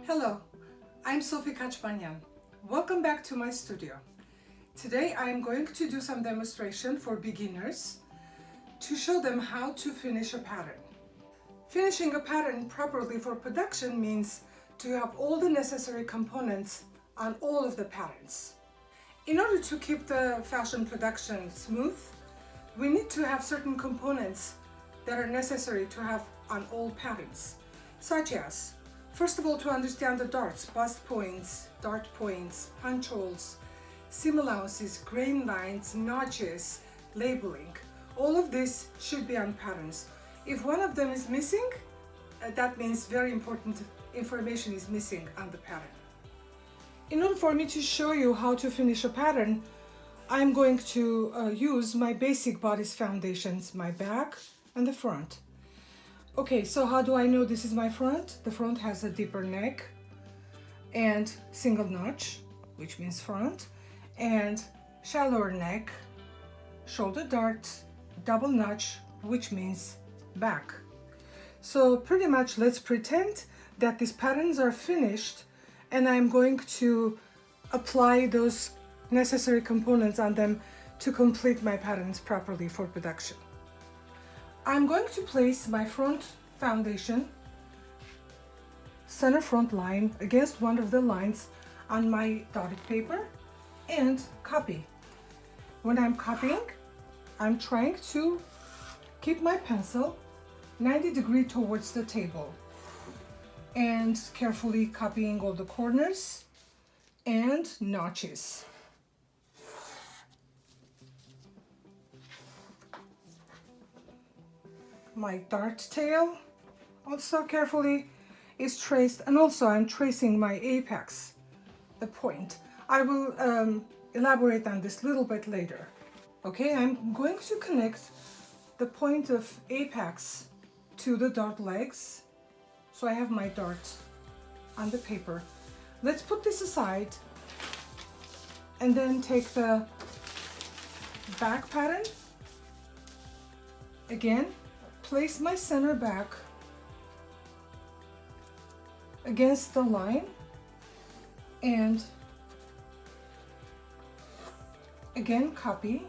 Hello, I'm Sofi. Welcome back to my studio. Today I am going to do some demonstration for beginners to show them how to finish a pattern. Finishing a pattern properly for production means to have all the necessary components on all of the patterns. In order to keep the fashion production smooth, we need to have certain components that are necessary to have on all patterns, such as, first of all, to understand the darts, bust points, dart points, punch holes, seam allowances, grain lines, notches, labeling. All of this should be on patterns. If one of them is missing, that means very important information is missing on the pattern. In order for me to show you how to finish a pattern, I'm going to use my basic bodice foundations, my back and the front. Okay, so how do I know this is my front? The front has a deeper neck and single notch, which means front, and shallower neck, shoulder dart, double notch, which means back. So pretty much let's pretend that these patterns are finished and I'm going to apply those necessary components on them to complete my patterns properly for production. I'm going to place my front foundation, center front line against one of the lines on my dotted paper and copy. When I'm copying, I'm trying to keep my pencil 90 degrees towards the table and carefully copying all the corners and notches. My dart tail also carefully is traced, and also I'm tracing my apex, the point. I will elaborate on this a little bit later. Okay, I'm going to connect the point of apex to the dart legs. So I have my dart on the paper. Let's put this aside and then take the back pattern. Again, place my center back against the line and again copy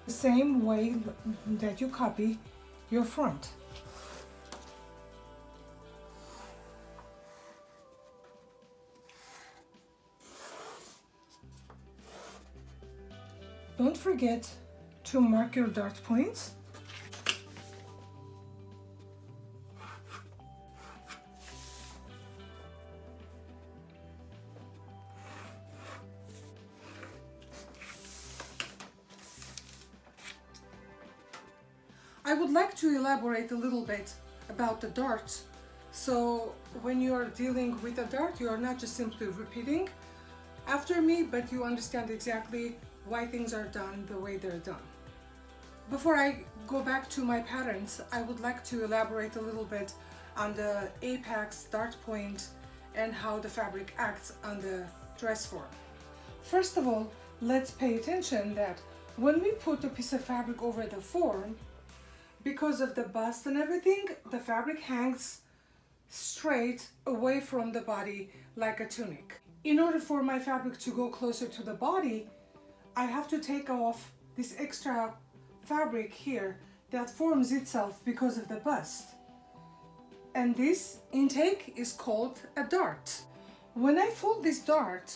the same way that you copy your front. Don't forget to mark your dart points. I would like to elaborate a little bit about the dart. So when you are dealing with a dart, you are not just simply repeating after me, but you understand exactly why things are done the way they're done. Before I go back to my patterns, I would like to elaborate a little bit on the apex, dart point, and how the fabric acts on the dress form. First of all, let's pay attention that when we put a piece of fabric over the form, because of the bust and everything, the fabric hangs straight away from the body like a tunic. In order for my fabric to go closer to the body, I have to take off this extra fabric here that forms itself because of the bust. And this intake is called a dart. When I fold this dart,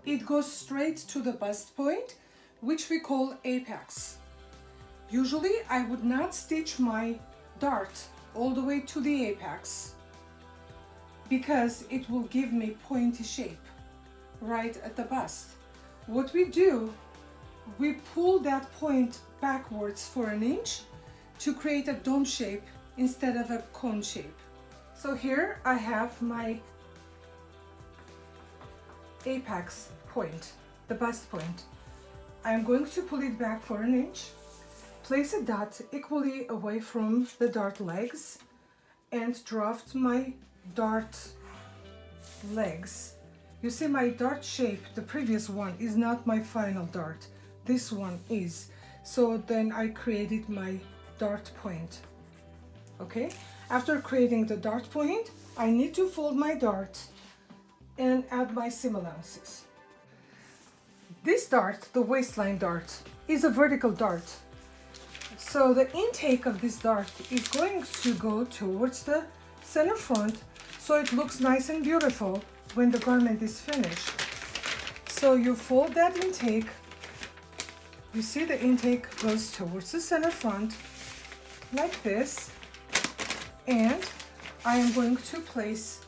it goes straight to the bust point, which we call apex. Usually I would not stitch my dart all the way to the apex because it will give me pointy shape right at the bust. What we do, we pull that point backwards for an inch to create a dome shape instead of a cone shape. So here I have my apex point, the bust point. I'm going to pull it back for an inch. Place a dot equally away from the dart legs and draft my dart legs. You see my dart shape, the previous one is not my final dart. This one is. So then I created my dart point. Okay? After creating the dart point, I need to fold my dart and add my seam allowances. This dart, the waistline dart, is a vertical dart. So the intake of this dart is going to go towards the center front so it looks nice and beautiful when the garment is finished. So you fold that intake. You see the intake goes towards the center front like this, and I am going to place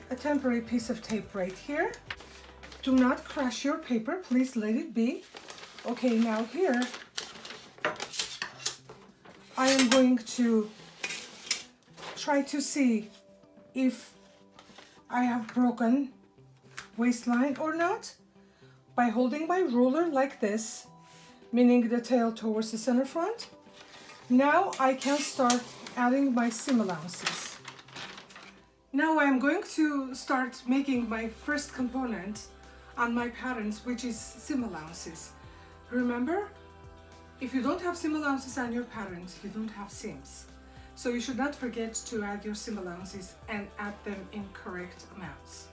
a temporary piece of tape right here. Do not crush your paper, please let it be. Okay, now here I am going to try to see if I have broken waistline or not by holding my ruler like this, meaning the tail towards the center front. Now I can start adding my seam allowances. Now I'm going to start making my first component on my patterns, which is seam allowances. Remember, if you don't have seam allowances on your patterns, you don't have seams. So you should not forget to add your seam allowances and add them in correct amounts.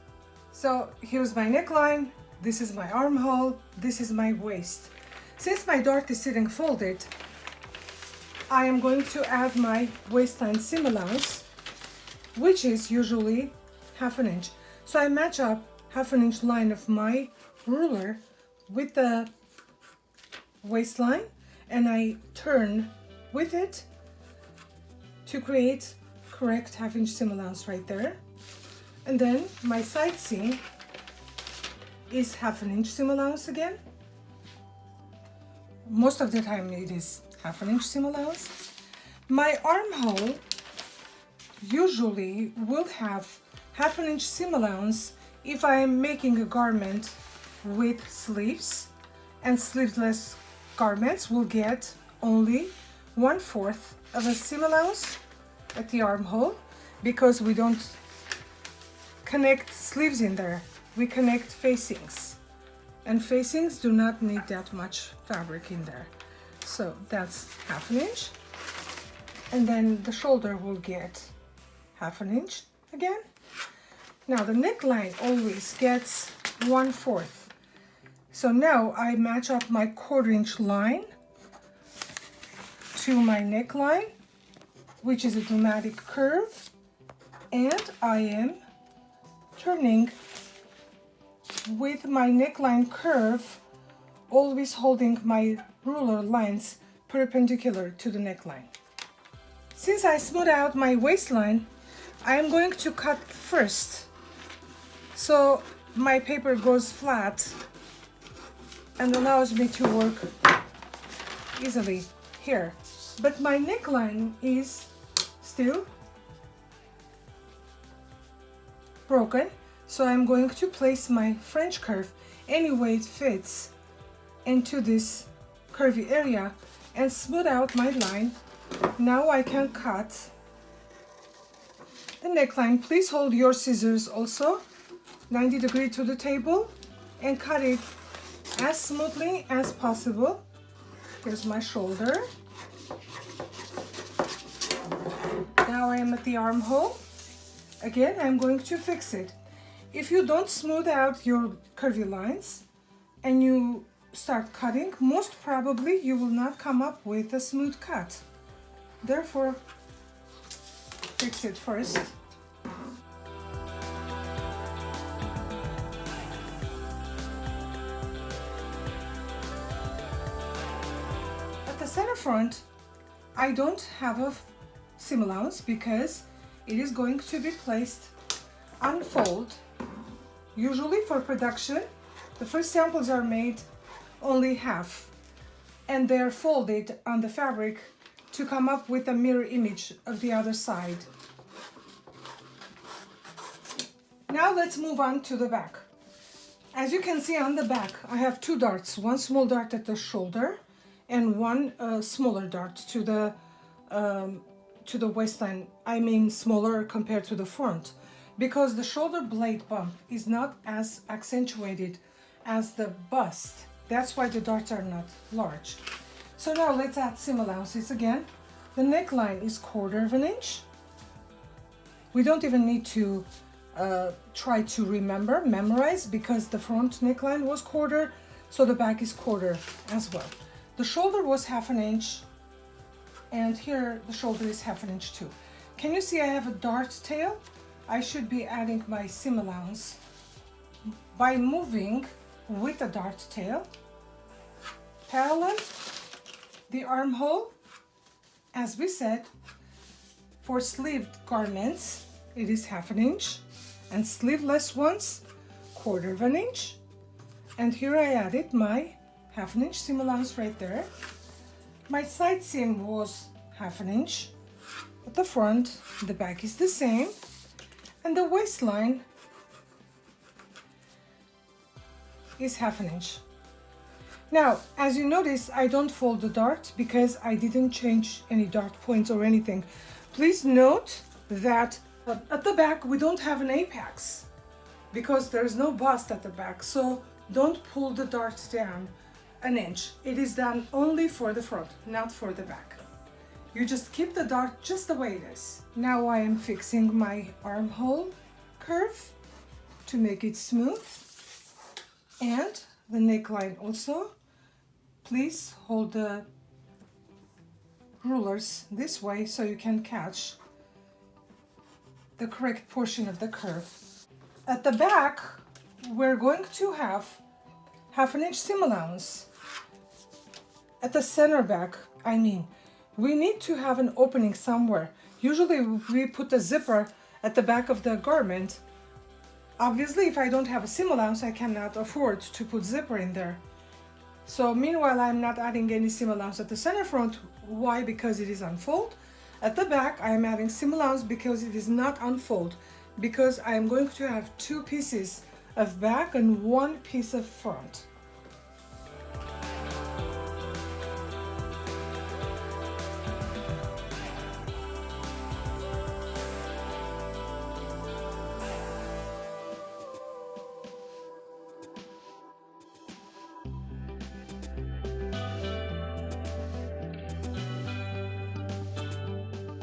So here's my neckline, this is my armhole, this is my waist. Since my dart is sitting folded, I am going to add my waistline seam allowance, which is usually 1/2 inch. So I match up 1/2 inch line of my ruler with the waistline, and I turn with it to create correct 1/2 inch seam allowance right there. And then my side seam is 1/2 inch seam allowance again. Most of the time it is 1/2 inch seam allowance. My armhole usually will have 1/2 inch seam allowance if I am making a garment with sleeves, and sleeveless garments will get only 1/4 of a seam allowance at the armhole, because we don't connect sleeves in there, we connect facings, and facings do not need that much fabric in there. So that's 1/2 inch, and then the shoulder will get 1/2 inch again. Now the neckline always gets 1/4. So now I match up my 1/4 inch line to my neckline, which is a dramatic curve, and I am turning with my neckline curve, always holding my ruler lines perpendicular to the neckline. Since I smooth out my waistline, I am going to cut first, so my paper goes flat and allows me to work easily here. But my neckline is still broken, so I'm going to place my French curve any way it fits into this curvy area and smooth out my line. Now I can cut the neckline. Please hold your scissors also 90 degrees to the table and cut it as smoothly as possible. Here's my shoulder. Now I am at the armhole. Again, I'm going to fix it. If you don't smooth out your curvy lines and you start cutting, most probably you will not come up with a smooth cut. Therefore, fix it first. At the center front, I don't have a seam allowance because it is going to be placed on fold. Usually for production, the first samples are made only half, and they're folded on the fabric to come up with a mirror image of the other side. Now let's move on to the back. As you can see on the back, I have 2 darts, one small dart at the shoulder and one smaller dart to the waistline. I mean smaller compared to the front, because the shoulder blade bump is not as accentuated as the bust. That's why the darts are not large. So now let's add seam allowances again. The neckline is 1/4 inch. We don't even need to try to memorize, because the front neckline was quarter, so the back is quarter as well. The shoulder was 1/2 inch, and here the shoulder is 1/2 inch too. Can you see I have a dart tail? I should be adding my seam allowance by moving with a dart tail parallel the armhole. As we said, for sleeved garments it is 1/2 inch, and sleeveless ones 1/4 inch. And here I added my 1/2 inch seam allowance right there. My side seam was 1/2 inch at the front, the back is the same, and the waistline is 1/2 inch. Now, as you notice, I don't fold the dart because I didn't change any dart points or anything. Please note that at the back we don't have an apex because there's no bust at the back, so don't pull the dart down 1 inch. It is done only for the front, not for the back. You just keep the dart just the way it is. Now I am fixing my armhole curve to make it smooth, and the neckline also. Please hold the rulers this way so you can catch the correct portion of the curve. At the back, we're going to have 1/2 inch seam allowance. At the center back, we need to have an opening somewhere. Usually we put a zipper at the back of the garment. Obviously, if I don't have a seam allowance, I cannot afford to put zipper in there. So meanwhile, I'm not adding any seam allowance at the center front. Why? Because it is unfold. At the back, I am adding seam allowance because it is not unfold, because I am going to have 2 pieces of back and 1 piece of front.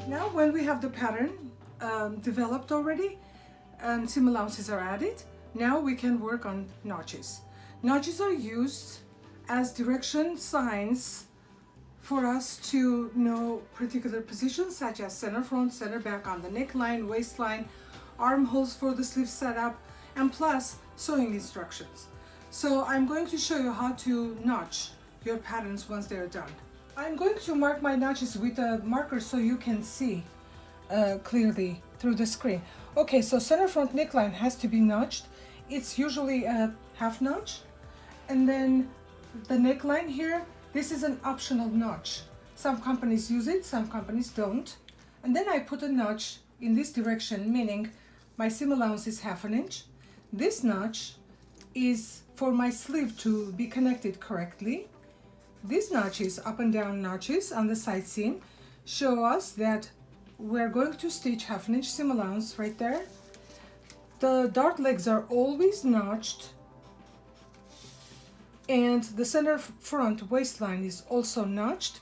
Now, when we have the pattern developed already and seam allowances are added, now we can work on notches. Notches are used as direction signs for us to know particular positions such as center front, center back on the neckline, waistline, armholes for the sleeve setup, and plus sewing instructions. So I'm going to show you how to notch your patterns once they're done. I'm going to mark my notches with a marker so you can see clearly through the screen. Okay, so center front neckline has to be notched. It's usually a 1/2 notch. And then the neckline here, this is an optional notch. Some companies use it, some companies don't. And then I put a notch in this direction, meaning my seam allowance is 1/2 inch. This notch is for my sleeve to be connected correctly. These notches, up and down notches on the side seam, show us that we're going to stitch 1/2 inch seam allowance right there. The dart legs are always notched, and the center front waistline is also notched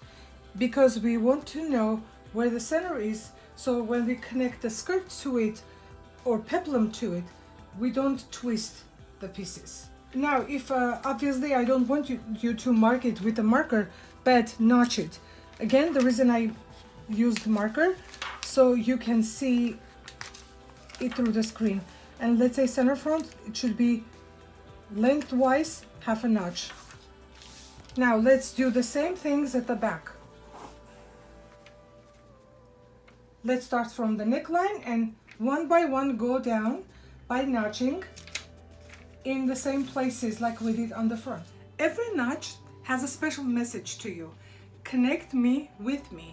because we want to know where the center is, so when we connect the skirt to it or peplum to it, we don't twist the pieces. Now, if obviously I don't want you to mark it with a marker, but notch it. Again, the reason I used marker, so you can see it through the screen. And let's say center front, it should be lengthwise 1/2 notch. Now let's do the same things at the back. Let's start from the neckline and one by one go down by notching in the same places like we did on the front. Every notch has a special message to you. Connect me with me.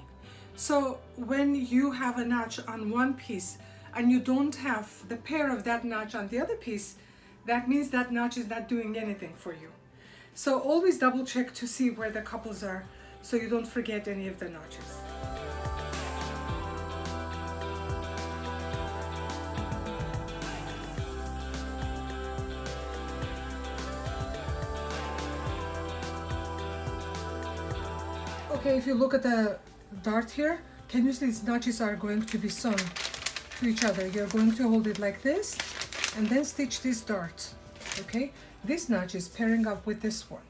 So when you have a notch on one piece and you don't have the pair of that notch on the other piece, that means that notch is not doing anything for you. So always double check to see where the couples are so you don't forget any of the notches. Okay, if you look at the dart here, can you see these notches are going to be sewn to each other. You're going to hold it like this and then stitch this dart. Okay, this notch is pairing up with this one.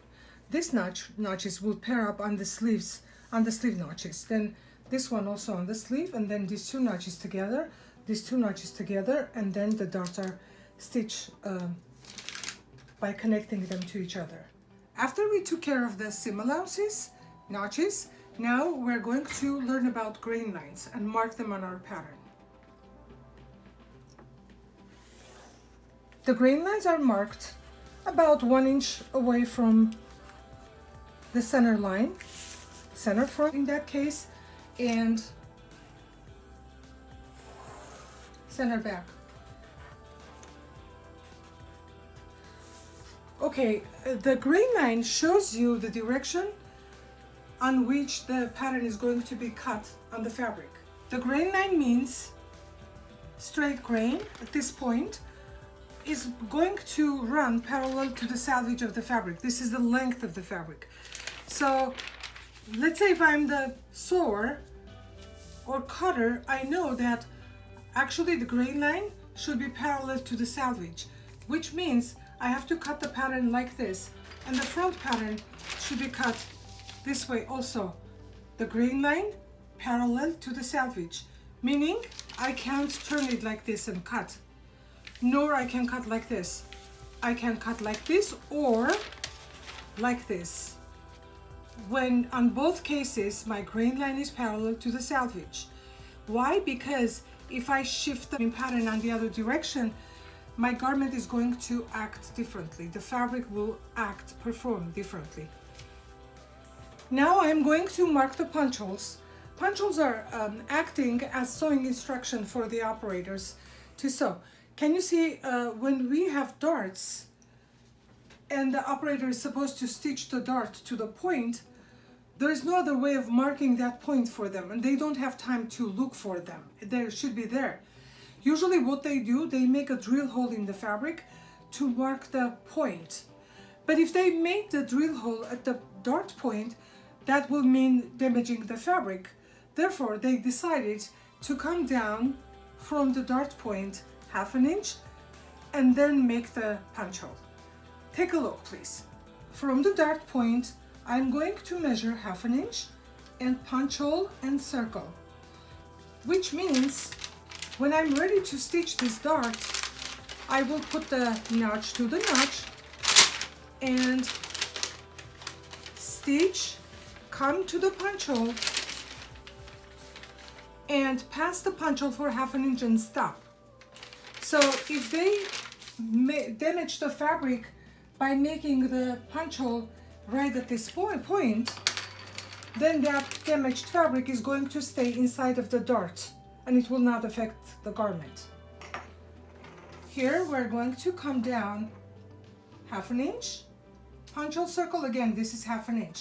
This notches will pair up on the sleeves, on the sleeve notches. Then this one also on the sleeve, and then these two notches together, and then the darts are stitched by connecting them to each other. After we took care of the seam allowances, notches, now we're going to learn about grain lines and mark them on our pattern. The grain lines are marked about 1 inch away from the center line, center front in that case, and center back. Okay, the grain line shows you the direction on which the pattern is going to be cut on the fabric. The grain line means straight grain at this point is going to run parallel to the selvage of the fabric. This is the length of the fabric. So let's say if I'm the sewer or cutter, I know that actually the grain line should be parallel to the selvage, which means I have to cut the pattern like this, and the front pattern should be cut this way also. The grain line parallel to the selvage, meaning I can't turn it like this and cut, nor I can cut like this. I can cut like this or like this. When on both cases my grain line is parallel to the selvage. Why? Because if I shift the pattern on the other direction, my garment is going to act differently. The fabric will perform differently. Now I'm going to mark the punch holes. Punch holes are acting as sewing instruction for the operators to sew. Can you see when we have darts and the operator is supposed to stitch the dart to the point, there is no other way of marking that point for them, and they don't have time to look for them. They should be there. Usually what they do, they make a drill hole in the fabric to mark the point. But if they make the drill hole at the dart point, that will mean damaging the fabric. Therefore, they decided to come down from the dart point 1/2 inch and then make the punch hole. Take a look, please. From the dart point, I'm going to measure 1/2 inch and punch hole and circle, which means when I'm ready to stitch this dart, I will put the notch to the notch and stitch, come to the punch hole and pass the punch hole for 1/2 inch and stop. So if they damage the fabric by making the punch hole right at this point, then that damaged fabric is going to stay inside of the dart and it will not affect the garment. Here we're going to come down 1/2 inch, punch hole circle again, this is 1/2 inch,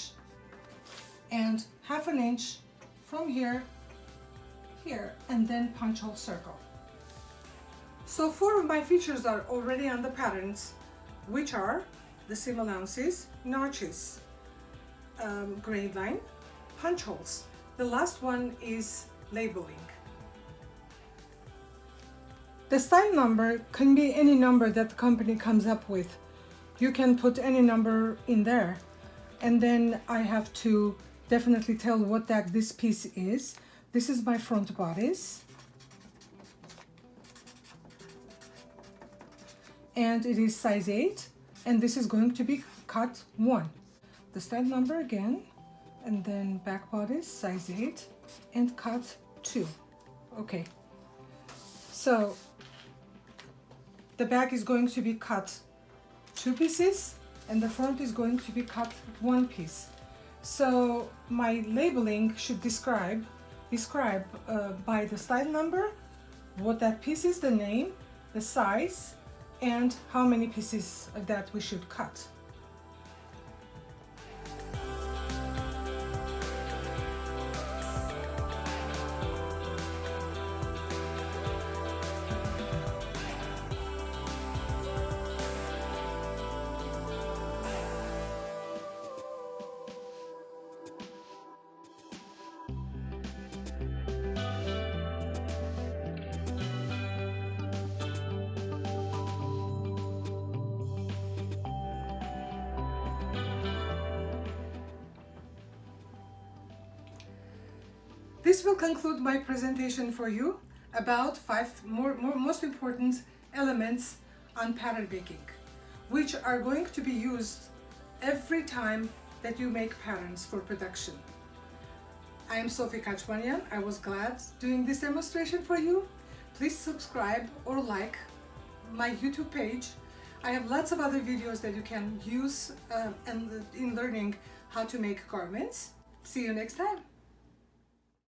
and 1/2 inch from here, and then punch hole circle. So 4 of my features are already on the patterns, which are the seam allowances, notches, grain line, punch holes. The last one is labeling. The style number can be any number that the company comes up with. You can put any number in there, and then I have to definitely tell what this piece is. This is my front bodice, and it is size 8, and this is going to be cut 1. The style number again, and then back bodice size 8 and cut 2. Okay, so the back is going to be cut 2 pieces and the front is going to be cut 1 piece. So my labeling should describe by the style number what that piece is, the name, the size, and how many pieces of that we should cut. This will conclude my presentation for you about most important elements on pattern making, which are going to be used every time that you make patterns for production. I am Sofi Kachbanyan. I was glad doing this demonstration for you. Please subscribe or like my YouTube page. I have lots of other videos that you can use in learning how to make garments. See you next time.